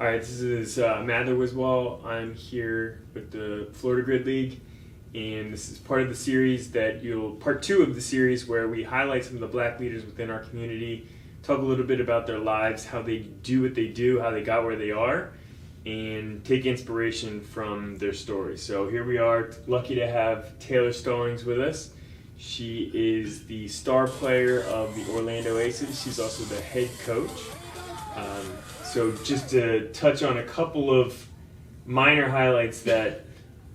All right, this is Mather Wiswall. I'm here with the Florida Grid League, and this is part of the series part 2 of the series where we highlight some of the black leaders within our community, talk a little bit about their lives, how they do what they do, how they got where they are, and take inspiration from their stories. So here we are, lucky to have Taylar Stallings with us. She is the star player of the Orlando Aces. She's also the head coach. So just to touch on a couple of minor highlights that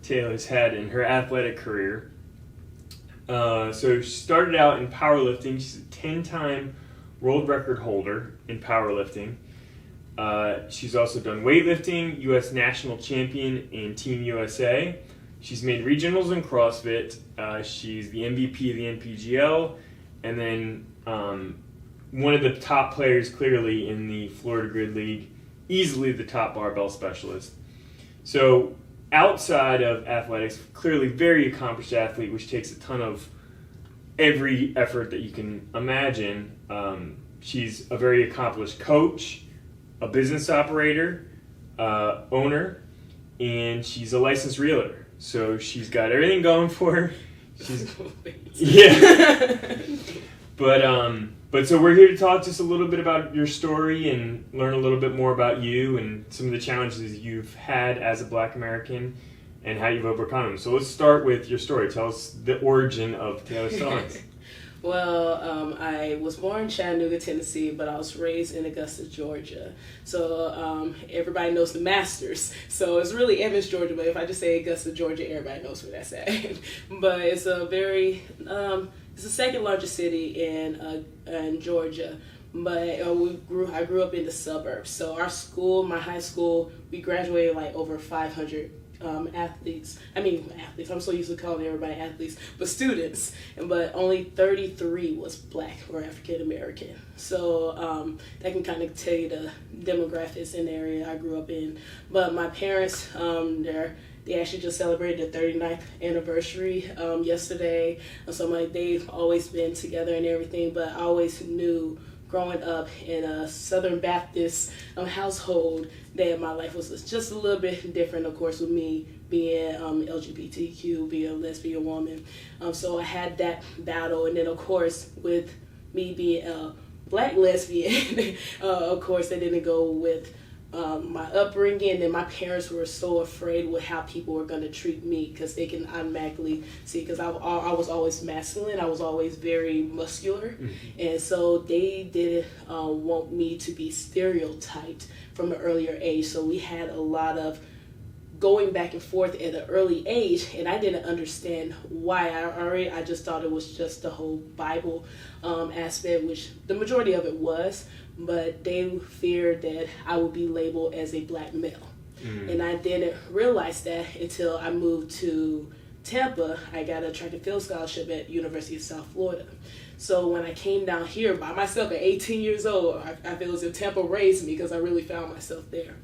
Taylar's had in her athletic career. So she started out in powerlifting. She's a 10-time world record holder in powerlifting. She's also done weightlifting, U.S. national champion in Team USA. She's made regionals in CrossFit. She's the MVP of the NPGL. And then one of the top players clearly in the Florida Grid League, easily the top barbell specialist. So outside of athletics, clearly very accomplished athlete, which takes a ton of every effort that you can imagine. She's a very accomplished coach, a business operator, owner, and she's a licensed realtor. So she's got everything going for her. Yeah. But so we're here to talk just a little bit about your story and learn a little bit more about you and some of the challenges you've had as a Black American and how you've overcome them. So let's start with your story. Tell us the origin of Taylar Stallings. Well, I was born in Chattanooga, Tennessee, but I was raised in Augusta, Georgia. So everybody knows the Masters. So it's really Evans, Georgia, but if I just say Augusta, Georgia, everybody knows where that's at. But it's a very, it's the second largest city in Georgia. But I grew up in the suburbs. So our school, my high school, we graduated like over 500 athletes. I'm so used to calling everybody athletes, but students. But only 33 was Black or African American. So that can kind of tell you the demographics in the area I grew up in. But my parents, they actually just celebrated their 39th anniversary yesterday. So they've always been together and everything, but I always knew growing up in a Southern Baptist household that my life was just a little bit different, of course, with me being LGBTQ, being a lesbian woman. So I had that battle. And then, of course, with me being a Black lesbian, of course, that didn't go with my upbringing, and my parents were so afraid with how people were going to treat me because they can automatically see, because I was always masculine, I was always very muscular, and so they didn't want me to be stereotyped from an earlier age. So we had a lot of going back and forth at an early age, and I didn't understand why. I just thought it was just the whole Bible aspect, which the majority of it was, but they feared that I would be labeled as a Black male. And I didn't realize that until I moved to Tampa. I got a track and field scholarship at University of South Florida. So when I came down here by myself at 18 years old, I feel as if Tampa raised me because I really found myself there.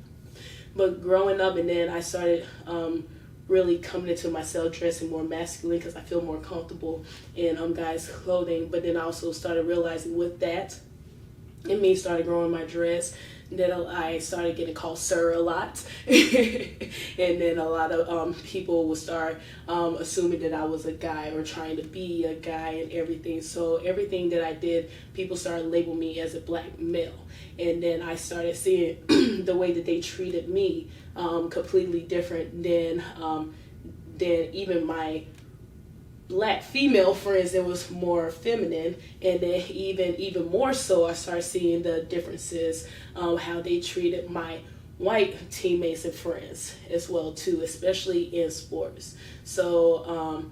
But growing up, and then I started really coming into myself, dressing more masculine because I feel more comfortable in guys' clothing. But then I also started realizing with that, and me started growing my dress, then I started getting called sir a lot. And then a lot of people would start assuming that I was a guy or trying to be a guy and everything. So everything that I did, people started labeling me as a Black male. And then I started seeing the way that they treated me completely different than even my Black female friends that was more feminine. And then even more so, I started seeing the differences, how they treated my white teammates and friends as well too, especially in sports. So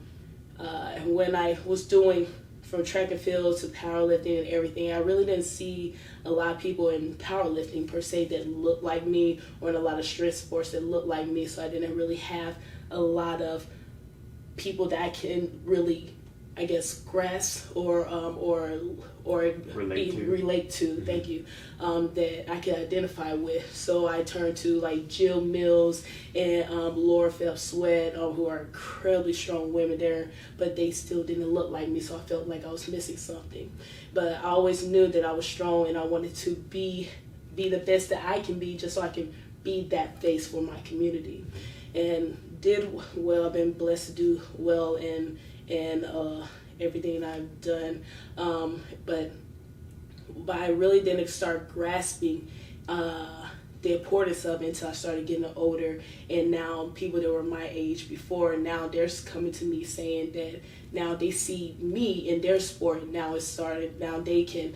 when I was doing from track and field to powerlifting and everything, I really didn't see a lot of people in powerlifting per se that looked like me, or in a lot of strength sports that looked like me. So I didn't really have a lot of people that I can really, I guess, grasp or relate to. Thank you. That I can identify with. So I turned to like Jill Mills and Laura Phelps Sweat, who are incredibly strong women there, but they still didn't look like me. So I felt like I was missing something. But I always knew that I was strong, and I wanted to be the best that I can be, just so I can be that face for my community, and did well. I've been blessed to do well in everything I've done, but I really didn't start grasping the importance of it until I started getting older. And now people that were my age before, now they're coming to me saying that now they see me in their sport. Now it started. Now they can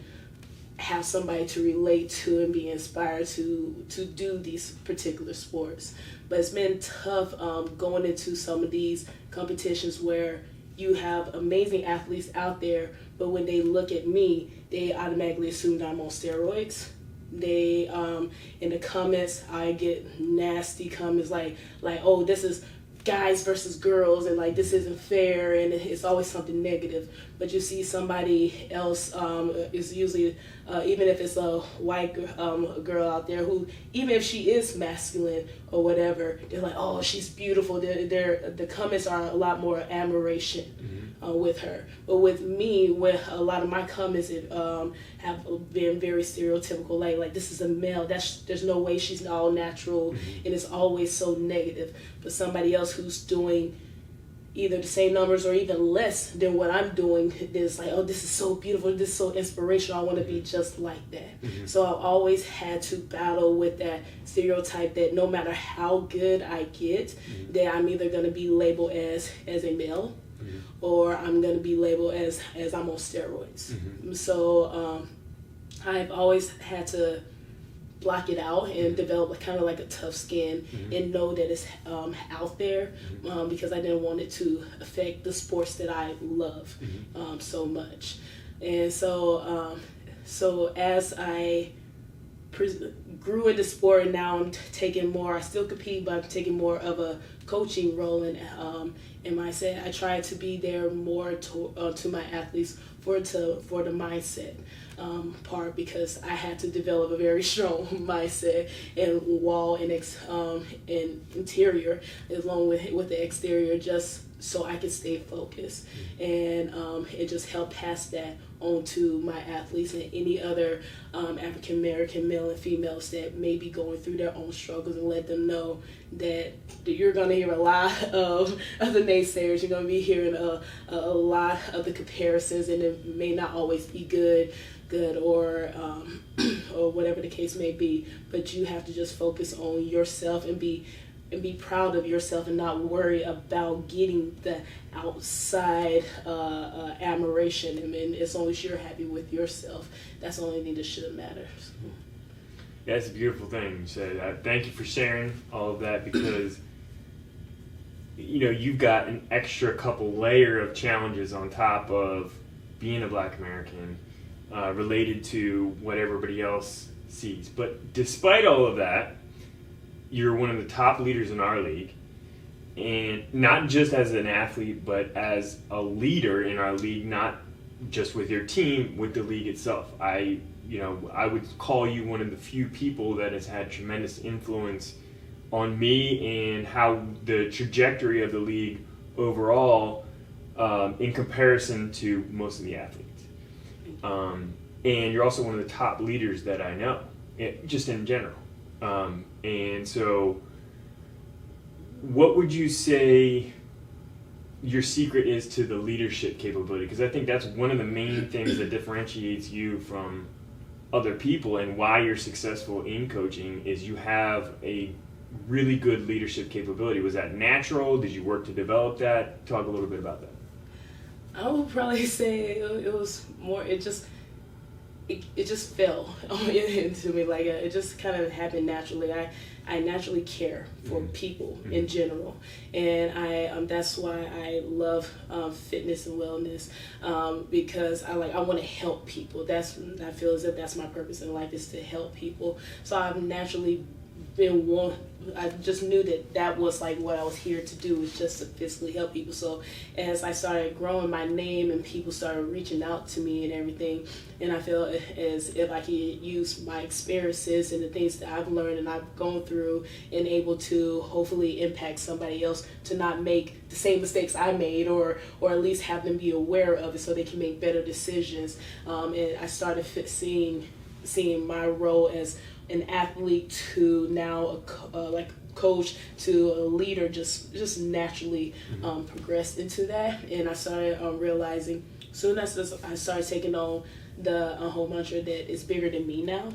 have somebody to relate to and be inspired to do these particular sports. But it's been tough going into some of these competitions where you have amazing athletes out there, but when they look at me, they automatically assume that I'm on steroids. They in the comments, I get nasty comments like oh, this is guys versus girls, and like this isn't fair, and it's always something negative. But you see somebody else is usually even if it's a white girl out there who, even if she is masculine or whatever, they're like, oh, she's beautiful. The comments are a lot more admiration with her. But with me, with a lot of my comments have been very stereotypical, like this is a male, there's no way she's all natural, and it's always so negative. But somebody else who's doing either the same numbers or even less than what I'm doing, is like, oh, this is so beautiful, this is so inspirational, I want to be just like that. So I've always had to battle with that stereotype that no matter how good I get, that I'm either going to be labeled as a male, or I'm going to be labeled as I'm on steroids. So I've always had to block it out and develop kind of like a tough skin and know that it's out there, because I didn't want it to affect the sports that I love so much. And so as I grew into sport, and now I'm taking more, I still compete, but I'm taking more of a coaching role in mindset. I try to be there more to my athletes for the mindset part, because I had to develop a very strong mindset and wall and interior along with the exterior, just so I could stay focused. And it just helped pass that on to my athletes and any other African American male and females that may be going through their own struggles, and let them know that you're going to hear a lot of the naysayers. You're going to be hearing a lot of the comparisons, and it may not always be good or whatever the case may be. But you have to just focus on yourself and be proud of yourself, and not worry about getting the outside admiration. I mean, as long as you're happy with yourself, that's the only thing that should matter. Yeah, it's a beautiful thing you said. Thank you for sharing all of that, because you've got an extra couple layer of challenges on top of being a Black American, related to what everybody else sees. But despite all of that, you're one of the top leaders in our league, and not just as an athlete, but as a leader in our league, not just with your team, with the league itself. I would call you one of the few people that has had tremendous influence on me and how the trajectory of the league overall, in comparison to most of the athletes. And you're also one of the top leaders that I know, just in general. And so what would you say your secret is to the leadership capability? Because I think that's one of the main things that differentiates you from other people, and why you're successful in coaching is you have a really good leadership capability. Was that natural? Did you work to develop that? Talk a little bit about that. I would probably say it was more, it just fell into me. Like it just kind of happened naturally. I naturally care for people in general, and that's why I love fitness and wellness, because I want to help people. I feel as if that's my purpose in life, is to help people. So I've naturally been one. I just knew that was like what I was here to do, was just to physically help people. So as I started growing my name and people started reaching out to me and everything, and I feel as if I could use my experiences and the things that I've learned and I've gone through, and able to hopefully impact somebody else to not make the same mistakes I made, or at least have them be aware of it so they can make better decisions. And I started seeing my role as an athlete to now like coach to a leader, just naturally progressed into that. And I started realizing soon as I started taking on the whole mantra that it's bigger than me now,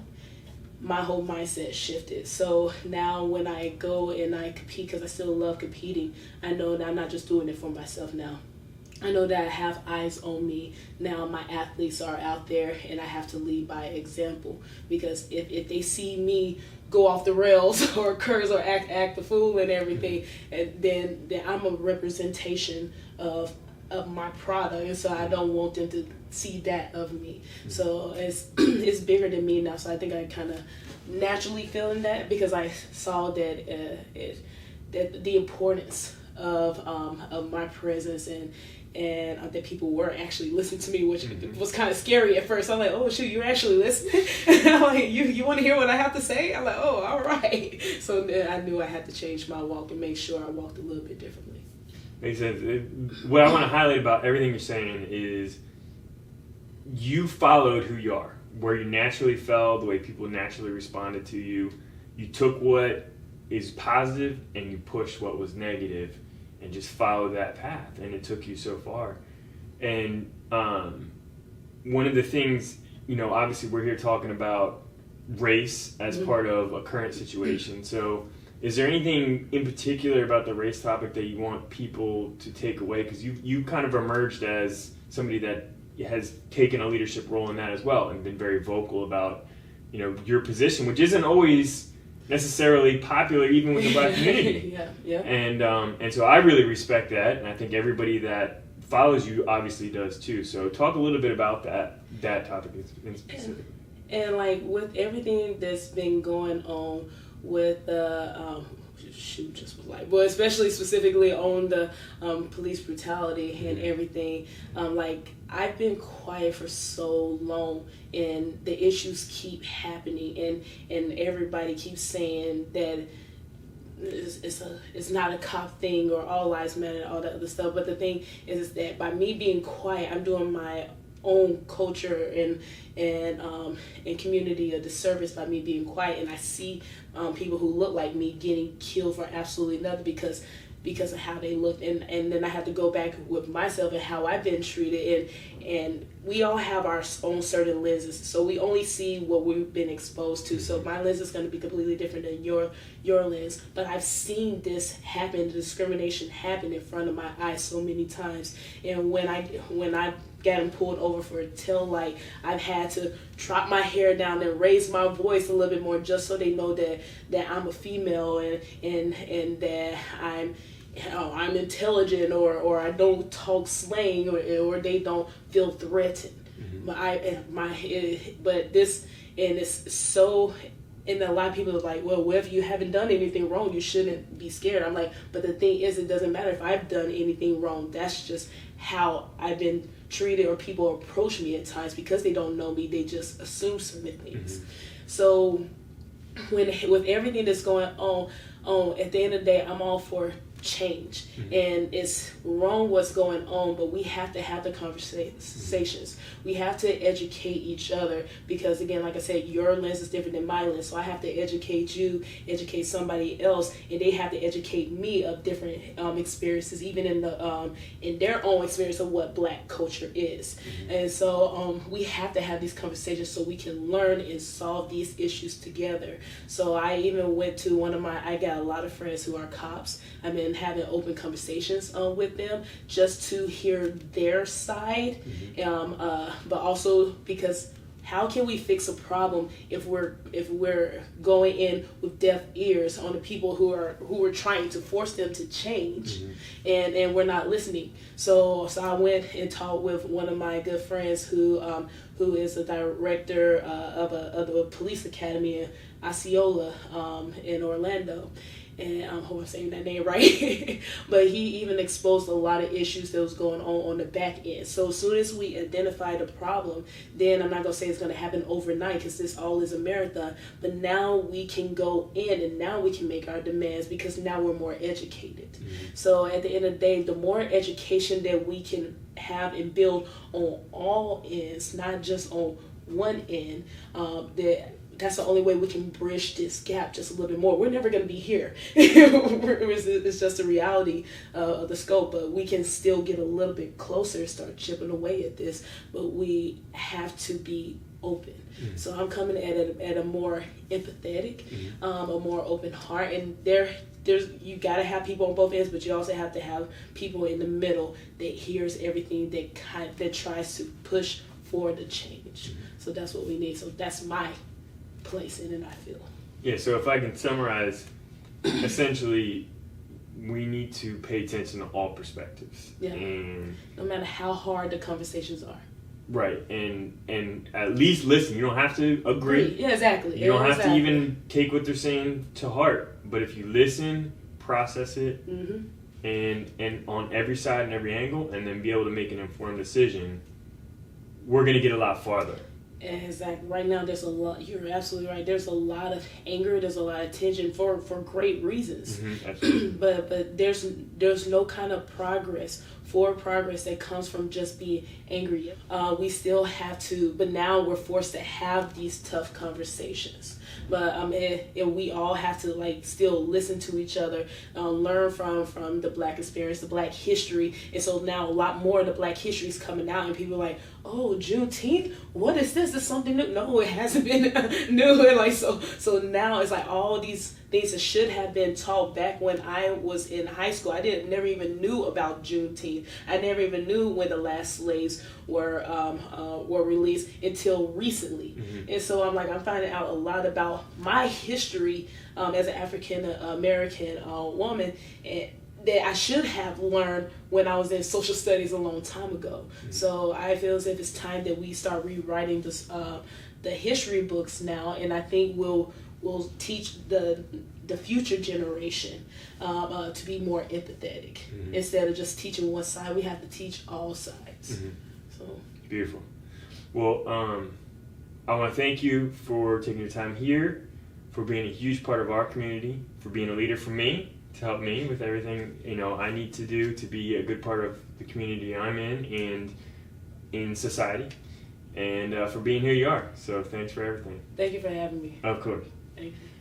my whole mindset shifted. So now when I go and I compete, because I still love competing, I know that I'm not just doing it for myself now. I know that I have eyes on me. Now my athletes are out there and I have to lead by example, because if they see me go off the rails or curse or act the fool and everything, and then I'm a representation of my product, and so I don't want them to see that of me. So it's bigger than me now. So I think I kind of naturally feeling that, because I saw that that the importance of my presence and that people were actually listening to me, which was kind of scary at first. I'm like, oh shoot, you're actually listening? I'm like, you want to hear what I have to say? I'm like, oh, all right. So then I knew I had to change my walk and make sure I walked a little bit differently. Makes sense. What I want to highlight about everything you're saying is you followed who you are, where you naturally fell, the way people naturally responded to you. You took what is positive and you pushed what was negative, and just follow that path, and it took you so far. And one of the things, obviously we're here talking about race as part of a current situation. So is there anything in particular about the race topic that you want people to take away? Because you kind of emerged as somebody that has taken a leadership role in that as well, and been very vocal about, your position, which isn't always necessarily popular even with the Black community. Yeah. And so I really respect that, and I think everybody that follows you obviously does too. So talk a little bit about that topic in specific. And like with everything that's been going on with but especially specifically on the police brutality and everything, like I've been quiet for so long, and the issues keep happening, and everybody keeps saying that it's not a cop thing or all lives matter and all that other stuff. But the thing is that by me being quiet, I'm doing my own culture and community a disservice by me being quiet. And I see people who look like me getting killed for absolutely nothing because of how they looked, and then I have to go back with myself and how I've been treated, and we all have our own certain lenses, so we only see what we've been exposed to. So my lens is going to be completely different than your lens, but I've seen this happen, discrimination happen in front of my eyes so many times. And when I gotten pulled over for a tail light, I've had to drop my hair down and raise my voice a little bit more, just so they know that I'm a female and that I'm intelligent, or I don't talk slang, or they don't feel threatened. But this, and it's so, and a lot of people are like, well, if you haven't done anything wrong, you shouldn't be scared. I'm like, but the thing is, it doesn't matter if I've done anything wrong. That's just how I've been treated, or people approach me at times because they don't know me. They just assume certain things. So with everything that's going on, at the end of the day, I'm all for change, and it's wrong what's going on, but we have to have the conversations. We have to educate each other, because again, like I said, your lens is different than my lens, so I have to educate you, educate somebody else, and they have to educate me of different experiences, even in their own experience of what Black culture is. And so we have to have these conversations so we can learn and solve these issues together. So I even went to I got a lot of friends who are cops. I mean, having open conversations with them just to hear their side, but also because how can we fix a problem if we're going in with deaf ears on the people who are trying to force them to change, and we're not listening. So I went and talked with one of my good friends who is a director of a police academy in Osceola in Orlando. And I hope I'm saying that name right. But he even exposed a lot of issues that was going on the back end. So as soon as we identify the problem, then I'm not going to say it's going to happen overnight, because this all is a marathon. But now we can go in, and now we can make our demands, because now we're more educated. So at the end of the day, the more education that we can have and build on all ends, not just on one end, that's the only way we can bridge this gap just a little bit more. We're never going to be here. It's just a reality of the scope, but we can still get a little bit closer, start chipping away at this, but we have to be open. So I'm coming at a more empathetic, a more open heart, and there's you gotta have people on both ends, but you also have to have people in the middle that hears everything, that tries to push for the change. So that's what we need. So that's my place in it, I feel. Yeah, so if I can summarize, essentially, we need to pay attention to all perspectives. Yeah. And no matter how hard the conversations are. Right, and at least listen. You don't have to agree. Yeah, exactly. You don't have to even take what they're saying to heart. But if you listen, process it, and on every side and every angle, and then be able to make an informed decision, we're going to get a lot farther. Exactly. Right now, there's a lot. You're absolutely right. There's a lot of anger. There's a lot of tension for great reasons. Absolutely. but there's no kind of progress that comes from just being angry. We still have to. But now we're forced to have these tough conversations. But and we all have to still listen to each other, learn from the Black experience, the Black history, and so now a lot more of the Black history is coming out, and people are like, oh, Juneteenth, what is this? Is something new? No, it hasn't been new. And so now it's all these things that should have been taught back when I was in high school. I never even knew about Juneteenth. I never even knew when the last slaves were released until recently. And so I'm finding out a lot about my history as an African American woman, and that I should have learned when I was in social studies a long time ago. So I feel as if it's time that we start rewriting the history books now, and I think we'll teach the future generation to be more empathetic. Instead of just teaching one side, we have to teach all sides. So beautiful. Well, I want to thank you for taking your time here, for being a huge part of our community, for being a leader for me, to help me with everything I need to do to be a good part of the community I'm in and in society, and for being who you are. So thanks for everything. thank you for having me. Of course. Thank you.